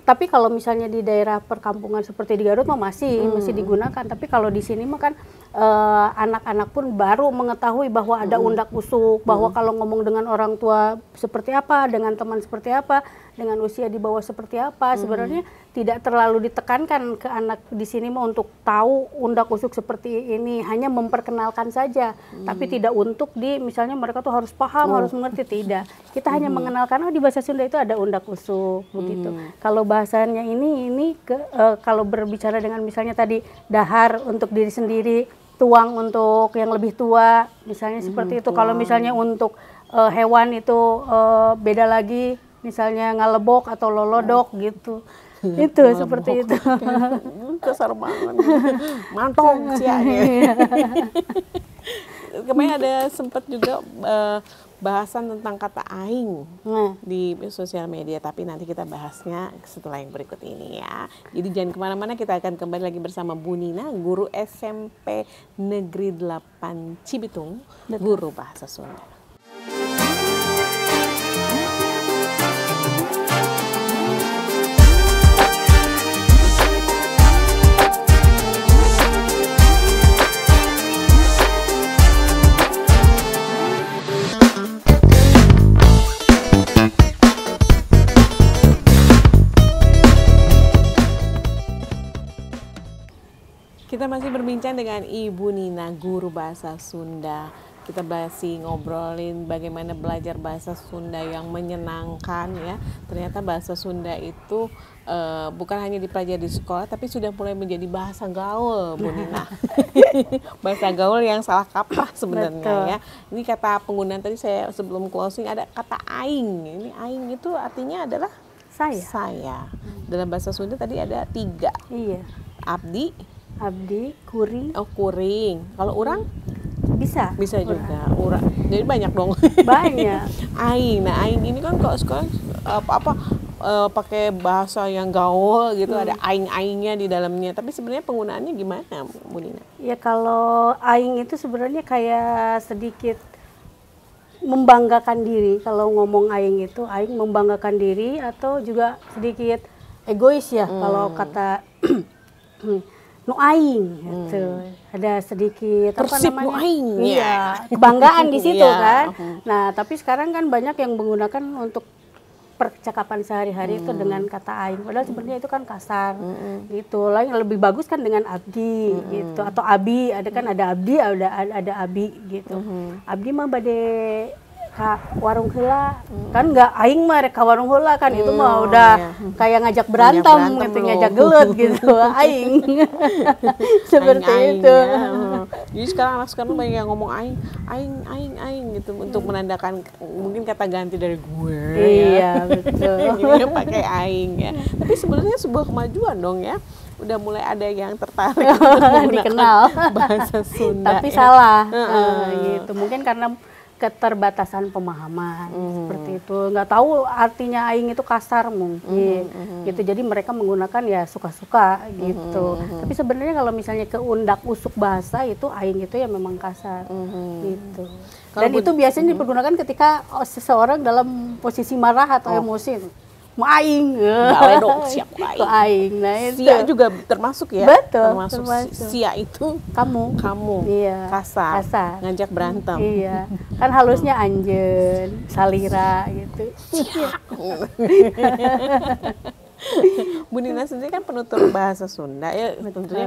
tapi kalau misalnya di daerah perkampungan seperti di Garut mah masih digunakan, tapi kalau di sini mah kan anak-anak pun baru mengetahui bahwa ada undak usuk, bahwa kalau ngomong dengan orang tua seperti apa, dengan teman seperti apa, dengan usia di bawah seperti apa, sebenarnya tidak terlalu ditekankan ke anak di sini mah untuk tahu undak usuk seperti ini, hanya memperkenalkan saja, tapi tidak untuk misalnya mereka tuh harus paham, harus mengerti, tidak. Kita hanya mengenalkan di bahasa Sunda itu ada undak usuk begitu. Kalau bahasanya ini kalau berbicara dengan misalnya tadi dahar untuk diri sendiri, tuang untuk yang lebih tua, misalnya seperti itu. Kalau misalnya untuk hewan itu beda lagi, misalnya ngalebok atau lolodok gitu. Itu ngalebok. Seperti itu. Kasar banget. Mantong sianya. Kemarin ada sempat juga bahasan tentang kata aing di sosial media, tapi nanti kita bahasnya setelah yang berikut ini ya. Jadi jangan kemana-mana, kita akan kembali lagi bersama Bu Nina, guru SMP Negeri 8 Cibitung, guru bahasa Sunda. Kita masih berbincang dengan Ibu Nina, guru bahasa Sunda. kita masih ngobrolin bagaimana belajar bahasa Sunda yang menyenangkan ya. Ternyata bahasa Sunda itu bukan hanya dipelajari di sekolah, tapi sudah mulai menjadi bahasa gaul, Bu Nina. Bahasa gaul yang salah kaprah sebenarnya ya. Ini kata penggunaan tadi saya sebelum closing ada kata aing. Ini aing itu artinya adalah saya. Dalam bahasa Sunda tadi ada 3. Iya. Abdi, kuring. oh kuring. Kalau urang? Bisa juga. Urang. Jadi banyak dong. Banyak. Aing. Nah, aing ini kan kalau sekarang pakai bahasa yang gaul gitu, ada aing-aingnya di dalamnya. Tapi sebenarnya penggunaannya gimana, Bu Nina? Ya kalau aing itu sebenarnya kayak sedikit membanggakan diri. Kalau ngomong aing itu, aing membanggakan diri atau juga sedikit egois ya. Kalau kata nu aing gitu. Ada sedikit Persib apa namanya? nu aing. Iya, kebanggaan di situ Iya. kan. Nah, tapi sekarang kan banyak yang menggunakan untuk percakapan sehari-hari itu dengan kata aing. Padahal sebenarnya itu kan kasar. Gitu. Lah yang lebih bagus kan dengan abdi gitu atau abi. Ada kan ada abdi, ada abi gitu. Abdi mah bade ka warung heula. Kan enggak aing mah rek ka warung heula kan itu mah udah kayak ngajak berantem gitu, ngajak gelut gitu. Aing. Seperti Aing, itu. ya. Jadi sekarang anak sekarang banyak yang ngomong aing gitu untuk menandakan mungkin kata ganti dari gue. Iya, betul. Jadi pakai aing ya. Tapi sebenarnya sebuah kemajuan dong ya. Udah mulai ada yang tertarik untuk menggunakan Dikenal bahasa Sunda. Tapi salah gitu. Mungkin karena keterbatasan pemahaman seperti itu, nggak tahu artinya aing itu kasar mungkin gitu, jadi mereka menggunakan ya suka-suka gitu. Tapi sebenarnya kalau misalnya keundak usuk bahasa itu aing itu ya memang kasar gitu. Dan itu biasanya dipergunakan ketika seseorang dalam posisi marah atau emosi. Mau aing, Gak dong, siap aing. Nah itu. Sia juga termasuk ya. Betul. Termasuk. Sia itu kamu. Iya. Kasar. Ngajak berantem. Iya. Kan halusnya anjeun, salira gitu. Bu Nina sendiri kan penutur bahasa Sunda ya, tentunya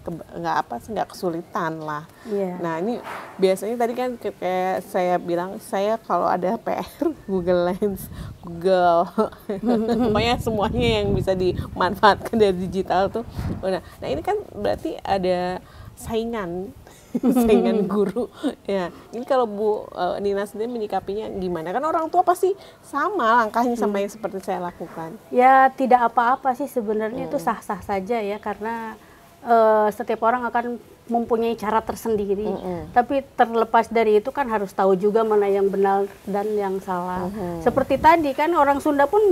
nggak kesulitan lah. Nah ini biasanya tadi kan kayak saya bilang, saya kalau ada PR Google Lens, Google pokoknya semuanya yang bisa dimanfaatkan dari digital tuh. Nah ini kan berarti ada saingan guru ya. Ini kalau Bu Nina sendiri menyikapinya gimana? Kan orang tua pasti sama langkahnya sama yang seperti saya lakukan. Ya tidak apa-apa sih sebenarnya, itu sah-sah saja ya, karena setiap orang akan mempunyai cara tersendiri. Tapi terlepas dari itu kan harus tahu juga mana yang benar dan yang salah. Seperti tadi kan orang Sunda pun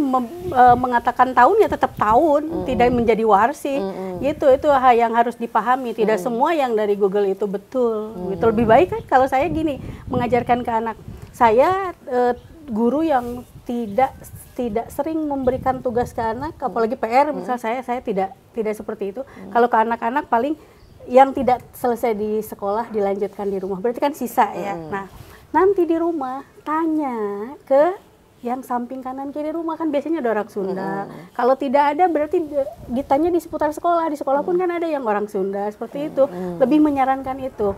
mengatakan tahun ya tetap tahun, tidak menjadi warsi. Gitu, itu yang harus dipahami. Tidak semua yang dari Google itu betul. Gitu. Lebih baik kan kalau saya gini, mengajarkan ke anak saya, guru yang tidak sering memberikan tugas ke anak, apalagi PR, misal saya tidak seperti itu. Kalau ke anak-anak paling yang tidak selesai di sekolah dilanjutkan di rumah, berarti kan sisa ya. Nah, nanti di rumah tanya ke yang samping kanan kiri rumah, kan biasanya ada orang Sunda. Kalau tidak ada berarti ditanya di seputar sekolah. Di sekolah pun kan ada yang orang Sunda, seperti itu. Lebih menyarankan itu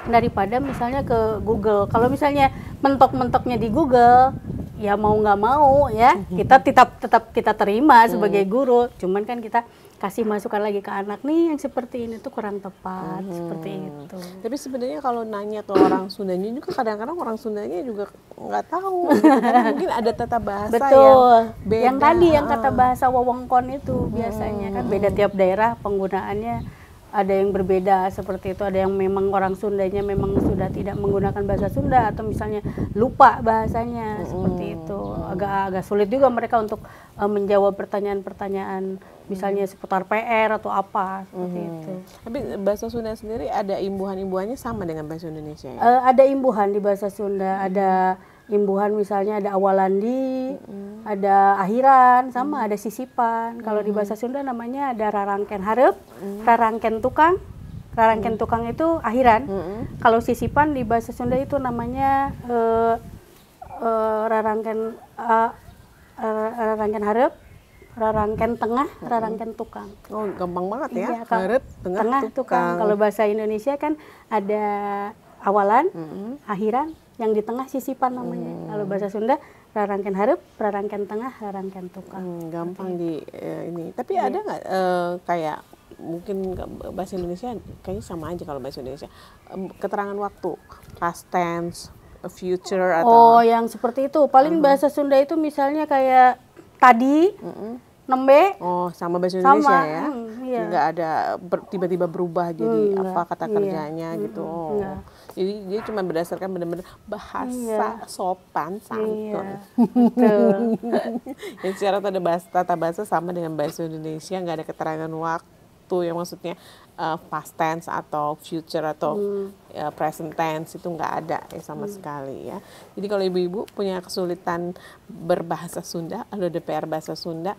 daripada misalnya ke Google. Kalau misalnya mentok-mentoknya di Google, ya mau nggak mau ya kita tetap kita terima sebagai guru, cuman kan kita kasih masukan lagi ke anak, nih yang seperti ini tuh kurang tepat, seperti itu. Tapi sebenarnya kalau nanya ke orang Sundanya juga kadang-kadang orang Sundanya juga nggak tahu gitu, karena mungkin ada tata bahasa yang beda. Yang tadi yang kata bahasa wewengkon itu biasanya kan beda tiap daerah penggunaannya. Ada yang berbeda seperti itu, ada yang memang orang Sundanya memang sudah tidak menggunakan bahasa Sunda atau misalnya lupa bahasanya, seperti itu. Agak sulit juga mereka untuk menjawab pertanyaan-pertanyaan misalnya seputar PR atau apa, seperti itu. Tapi bahasa Sunda sendiri ada imbuhan-imbuhannya sama dengan bahasa Indonesia ya? Ada imbuhan di bahasa Sunda, ada imbuhan misalnya ada awalandi, ada akhiran, sama ada sisipan. Kalau di bahasa Sunda namanya ada rarangken hareup, rarangken tukang. Rarangken tukang itu akhiran. Kalau sisipan di bahasa Sunda itu namanya rarangken hareup, rarangken tengah, rarangken tukang. Oh, gampang banget ya. Iya, Hareup, tengah, tukang. Kalau bahasa Indonesia kan ada awalan, akhiran, yang di tengah sisipan namanya. Kalau bahasa Sunda rarangken hareup, rarangken tengah, rarangken tukang. Gampang di ini. Tapi ada nggak kayak mungkin bahasa Indonesia kayaknya sama aja kalau bahasa Indonesia keterangan waktu, past tense, future atau yang seperti itu. Paling bahasa Sunda itu misalnya kayak tadi, nembe. Sama bahasa Indonesia ya. Iya. Nggak ada tiba-tiba berubah jadi apa kata kerjanya gitu. Jadi dia cuma berdasarkan benar-benar bahasa sopan santun. Betul. Yang secara tata bahasa sama dengan bahasa Indonesia, nggak ada keterangan waktu yang maksudnya past tense atau future atau present tense itu nggak ada sama sekali ya. Jadi kalau ibu-ibu punya kesulitan berbahasa Sunda, ada DPR bahasa Sunda,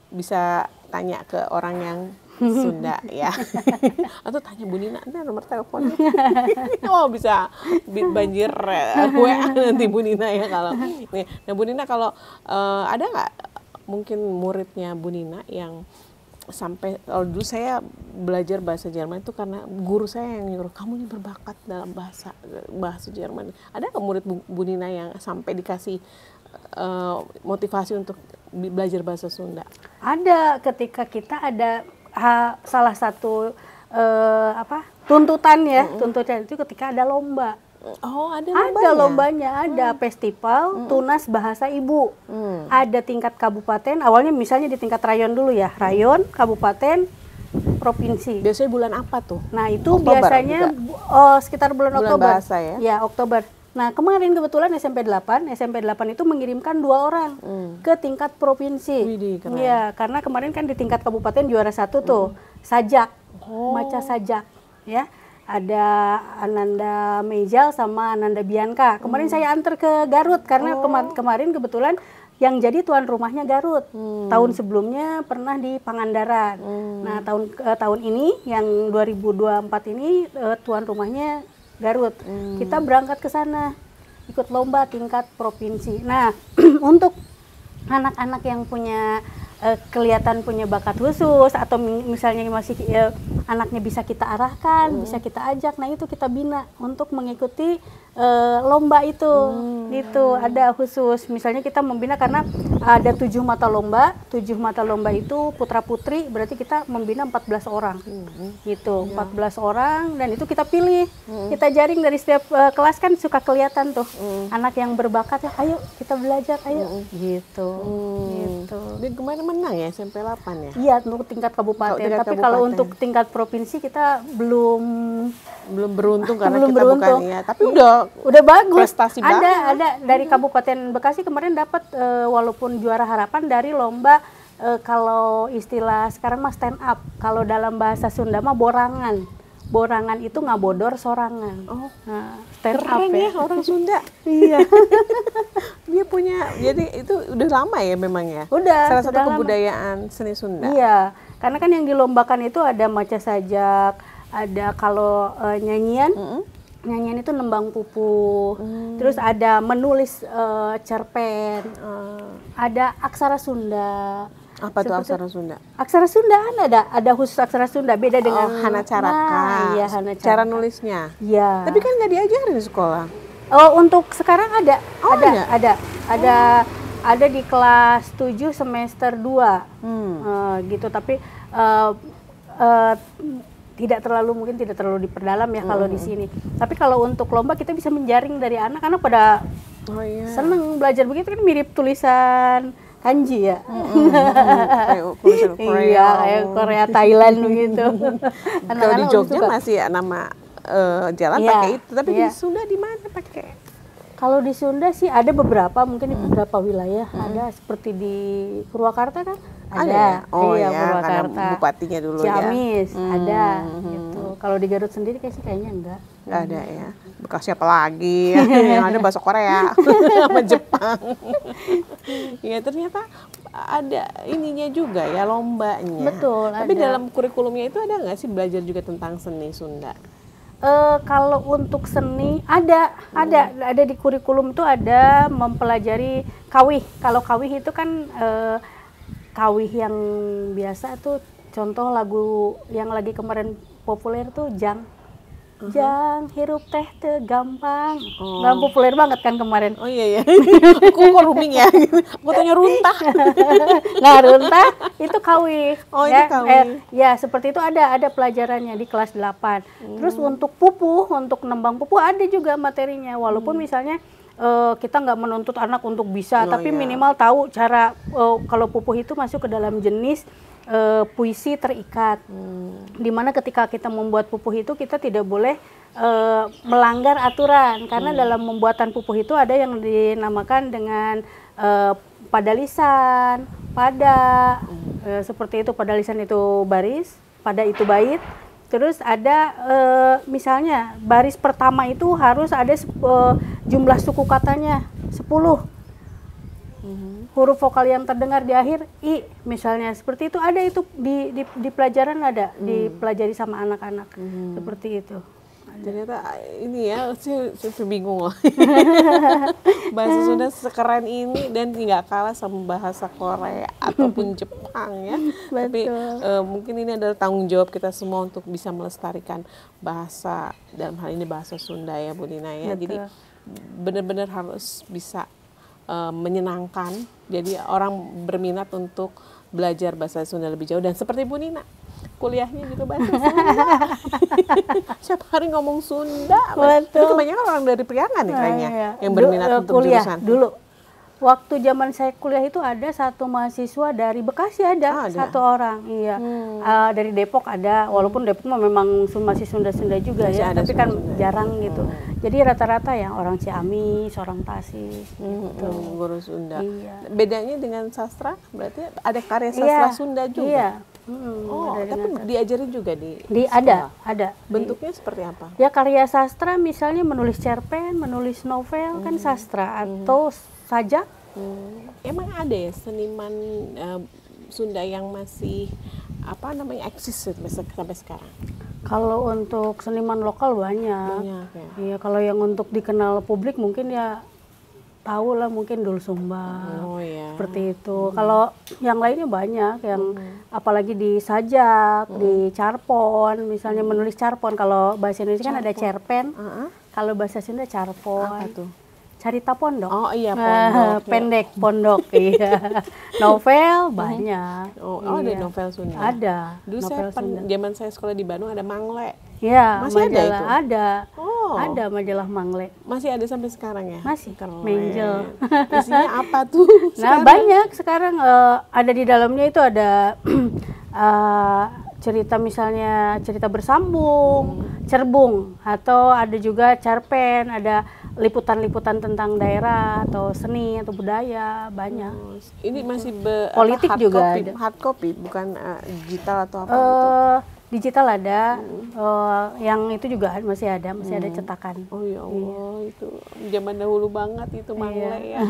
bisa tanya ke orang yang Sunda ya, atau tanya Bu Nina, ada nomor teleponnya. Bisa banjir WA nanti Bu Nina ya kalau. Nah Bu Nina kalau ada nggak mungkin muridnya Bu Nina yang sampai kalau dulu saya belajar bahasa Jerman itu karena guru saya yang nyuruh kamu ini berbakat dalam bahasa Jerman. Ada nggak murid Bu Nina yang sampai dikasih motivasi untuk belajar bahasa Sunda? Ada, ketika kita ada salah satu tuntutan itu ketika ada lomba. Ada lombanya, ada festival tunas bahasa ibu. Ada tingkat kabupaten, awalnya misalnya di tingkat rayon dulu ya, rayon, kabupaten, provinsi. Biasanya bulan apa tuh? Nah itu Oktober, biasanya sekitar bulan Oktober. Bahasa ya? Ya, Oktober. Nah kemarin kebetulan SMP 8 itu mengirimkan 2 orang ke tingkat provinsi. Widih, keren. Ya, karena kemarin kan di tingkat kabupaten juara 1 tuh, sajak, maca sajak, ya. Ada Ananda Mejal sama Ananda Bianca. Kemarin saya antar ke Garut karena kemarin kebetulan yang jadi tuan rumahnya Garut. Tahun sebelumnya pernah di Pangandaran. Nah tahun ini yang 2024 ini tuan rumahnya Garut. Kita berangkat ke sana ikut lomba tingkat provinsi. Nah untuk anak-anak yang punya kelihatan punya bakat khusus atau misalnya masih anaknya bisa kita arahkan, bisa kita ajak, nah itu kita bina untuk mengikuti lomba itu. Gitu, ada khusus. Misalnya kita membina karena ada 7 mata lomba itu putra-putri, berarti kita membina 14 orang. Gitu, 14 orang dan itu kita pilih. Kita jaring dari setiap kelas kan suka kelihatan tuh. Anak yang berbakat ya, ayo kita belajar, ayo. Gitu. Gitu. Dan kemarin menang ya SMP 8 ya? Iya, untuk tingkat kabupaten. Tapi kalau untuk tingkat provinsi kita belum beruntung karena belum kita beruntung. bukan ya. Tapi udah bagus. Prestasi ada dari Kabupaten Bekasi kemarin dapat walaupun juara harapan dari lomba kalau istilah sekarang mah stand up. Kalau dalam bahasa Sunda mah borangan. Borangan itu ngabodor sorangan. Nah, stand keren up ya orang Sunda. Iya. Dia punya, jadi itu udah lama ya memang ya? Udah. Salah satu kebudayaan seni Sunda. Iya, karena kan yang dilombakan itu ada maca sajak, ada kalau nyanyian itu nembang pupuh, terus ada menulis cerpen, ada aksara Sunda. Apa tuh aksara Sunda? Aksara Sunda ada khusus aksara Sunda, beda dengan Hana Caraka. Iya, Hana Caraka. Cara nulisnya. Iya. Tapi kan nggak diajarin di sekolah. Untuk sekarang ada di kelas 7 semester 2 gitu, tapi tidak terlalu diperdalam ya kalau di sini. Tapi kalau untuk lomba kita bisa menjaring dari anak-anak pada seneng belajar begitu, kan mirip tulisan kanji ya. Kayak tulisan Korea. Iya, kayak Korea Thailand begitu. Kalau di Jogja masih nama jalan pakai itu, tapi di Sunda di mana pakai? Kalau di Sunda sih ada beberapa, mungkin di beberapa wilayah ada, seperti di Purwakarta kan ada. Purwakarta. Bupatinya dulu Ciamis ada gitu. Kalau di Garut sendiri kayaknya enggak ada ya. Bekas siapa lagi? Yang ada bahasa Korea sama Jepang. Ya ternyata ada ininya juga ya, lombanya. Betul. Tapi dalam kurikulumnya itu ada nggak sih belajar juga tentang seni Sunda? Kalau untuk seni ada di kurikulum itu ada mempelajari kawih. Kalau kawih itu kan kawih yang biasa tuh, contoh lagu yang lagi kemarin populer tuh Jang. Jang hirup teh teu gampang. Nah, populer banget kan kemarin. Oh iya ya. Aku kok rooming ya. Aku tanya runtah. Nah, runtah itu kawi. Oh, ya, itu kawi. Ya, seperti itu ada pelajarannya di kelas 8. Terus untuk pupuh, untuk nembang pupuh ada juga materinya. Walaupun misalnya kita nggak menuntut anak untuk bisa, tapi minimal tahu cara kalau pupuh itu masuk ke dalam jenis puisi terikat. Dimana ketika kita membuat pupuh itu kita tidak boleh melanggar aturan, karena dalam pembuatan pupuh itu ada yang dinamakan dengan pada lisan, pada seperti itu. Pada lisan itu baris, pada itu bait. Terus ada misalnya baris pertama itu harus ada jumlah suku katanya 10. Huruf vokal yang terdengar di akhir I misalnya, seperti itu ada, itu di pelajaran ada, dipelajari sama anak-anak. Seperti itu. Ternyata ini ya, saya bingung loh. Bahasa Sunda sekeren ini dan nggak kalah sama bahasa Korea ataupun Jepang ya. Tapi mungkin ini adalah tanggung jawab kita semua untuk bisa melestarikan bahasa, dalam hal ini bahasa Sunda ya Bu Nina ya. Betul. Jadi benar-benar harus bisa menyenangkan. Jadi orang berminat untuk belajar bahasa Sunda lebih jauh, dan seperti Bu Nina, kuliahnya juga bahasa Sunda. Setiap hari ngomong Sunda. Betul. Kebanyakan orang dari Priangan nih kayaknya yang berminat untuk kuliah, jurusan. Dulu waktu zaman saya kuliah itu ada satu mahasiswa dari Bekasi ada. Satu orang, iya. Dari Depok ada, walaupun Depok memang masih Sunda-Sunda juga masih ya, tapi kan jarang gitu. Jadi rata-rata yang orang Ciamis, orang Tasik gitu. Guru Sunda. Iya. Bedanya dengan sastra, berarti ada karya sastra Sunda juga? Iya. Tapi diajarin juga di ada. Bentuknya seperti apa? Ya karya sastra misalnya menulis cerpen, menulis novel kan sastra, atau sajak. Emang ada ya seniman Sunda yang masih eksis sampai sekarang? Kalau untuk seniman lokal banyak ya. Iya, kalau yang untuk dikenal publik mungkin ya tahu lah, mungkin Doel Sumbang, seperti itu. Kalau yang lainnya banyak, yang apalagi di sajak, di carpon, misalnya menulis carpon. Kalau bahasa Indonesia kan ada cerpen, kalau bahasa Sunda carpon. Apa tuh? Carita pondok. Oh iya, pondok. Pendek pondok, iya. Novel banyak. Ada novel Sunda? Ada. Dulu zaman saya sekolah di Bandung ada Mangle. Iya, masih majalah, ada itu? Ada. Ada majalah Mangle. Masih ada sampai sekarang ya? Masih. Keren. Menjel. Isinya apa tuh? Nah, banyak sekarang ada di dalamnya itu ada cerita, misalnya cerita bersambung, cerbung, atau ada juga cerpen, ada liputan-liputan tentang daerah atau seni atau budaya, banyak. Ini masih politik hard juga copy, ada. Hard copy, bukan digital atau apa gitu? Digital ada, yang itu juga masih ada cetakan. Oh ya Allah, itu zaman dahulu banget itu Mangle ya.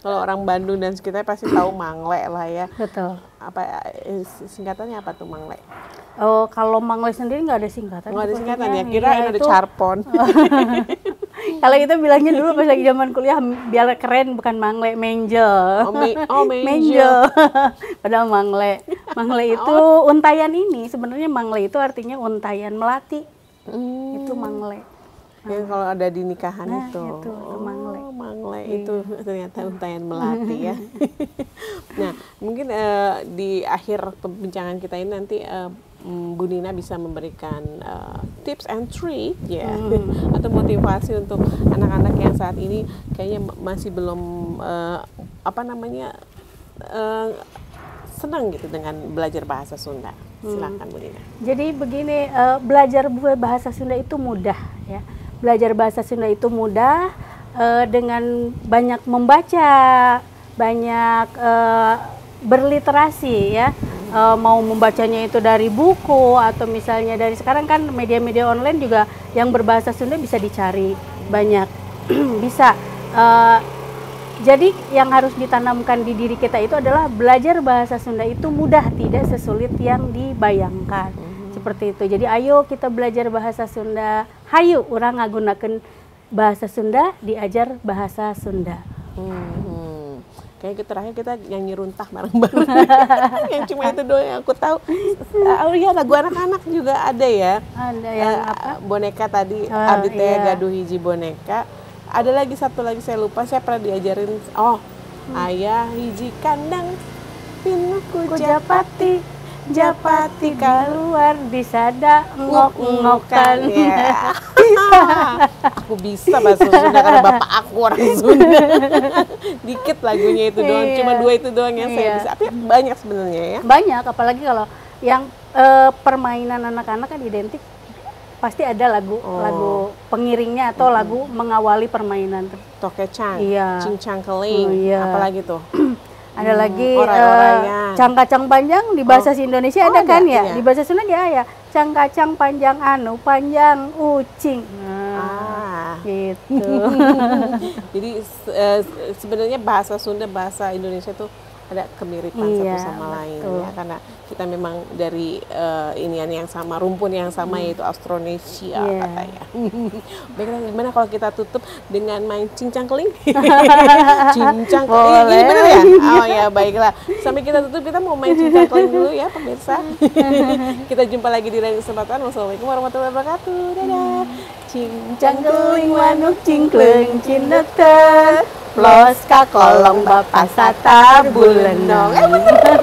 Kalau orang Bandung dan sekitarnya pasti tahu Mangle lah ya. Betul. Apa singkatannya apa tuh Mangle? Kalau Mangle sendiri nggak ada singkatan. Nggak ada singkatan ya, kirain ada carpon. Kalau kita bilangnya dulu pas lagi zaman kuliah biar keren, bukan Mangle, Menjel. Menjel. Padahal Mangle. Mangle itu untayan ini, sebenarnya Mangle itu artinya untayan melati. Itu Mangle. Yang kalau ada di nikahan itu. Itu Mangle. Mangle itu ternyata untayan melati ya. Nah, mungkin di akhir perbincangan kita ini nanti Bu Nina bisa memberikan tips and trick ya, atau motivasi untuk anak-anak yang saat ini kayaknya masih belum senang gitu dengan belajar bahasa Sunda. Silakan Bu Nina. Jadi begini, belajar bahasa Sunda itu mudah ya. Belajar bahasa Sunda itu mudah dengan banyak membaca, banyak berliterasi ya. Mau membacanya itu dari buku atau misalnya dari sekarang kan media-media online juga yang berbahasa Sunda bisa dicari banyak. Bisa. Jadi yang harus ditanamkan di diri kita itu adalah belajar bahasa Sunda itu mudah, tidak sesulit yang dibayangkan. Seperti itu. Jadi ayo kita belajar bahasa Sunda. Hayu urang ngagunakeun bahasa Sunda, diajar bahasa Sunda. Kayak terakhir kita nyanyi runtah bareng-bareng. Yang cuma itu doang yang aku tahu. Oh iya, lagu anak-anak juga ada ya. Ada yang apa? Boneka tadi, abdi teh gaduh hiji boneka. Ada lagi satu lagi saya lupa, saya pernah diajarin. Ayah hiji kandang pinuku japati. Japati keluar disada ngok-ngokan. Ya. Aku bisa bahasa Sunda karena bapak aku orang Sunda. Dikit lagunya itu doang, cuma 2 itu doang yang saya bisa. Tapi banyak sebenarnya ya. Banyak, apalagi kalau yang permainan anak-anak kan identik pasti ada lagu pengiringnya atau lagu mengawali permainan. Tokecang, iya. Cincang keling, apalagi tuh? Ada lagi cang-kacang panjang di bahasa Indonesia ada kan ya? Iya. Di bahasa Sunda dia ya cang-kacang panjang panjang ucing. Gitu. Jadi sebenarnya bahasa Sunda, bahasa Indonesia tuh ada kemiripan satu sama lain ya, karena kita memang dari inian yang sama, rumpun yang sama, yaitu Austronesia katanya. Baiklah, gimana kalau kita tutup dengan main cincang keling? Cincang keling, ini benar ya? Oh ya, baiklah. Sampai kita tutup, kita mau main cincang keling dulu ya pemirsa. Kita jumpa lagi di lain kesempatan. Wassalamualaikum warahmatullahi wabarakatuh. Dadah. Cincang keling wanuk cingkleng cinekter plos ka kolong bapak sata bulenong. Bener.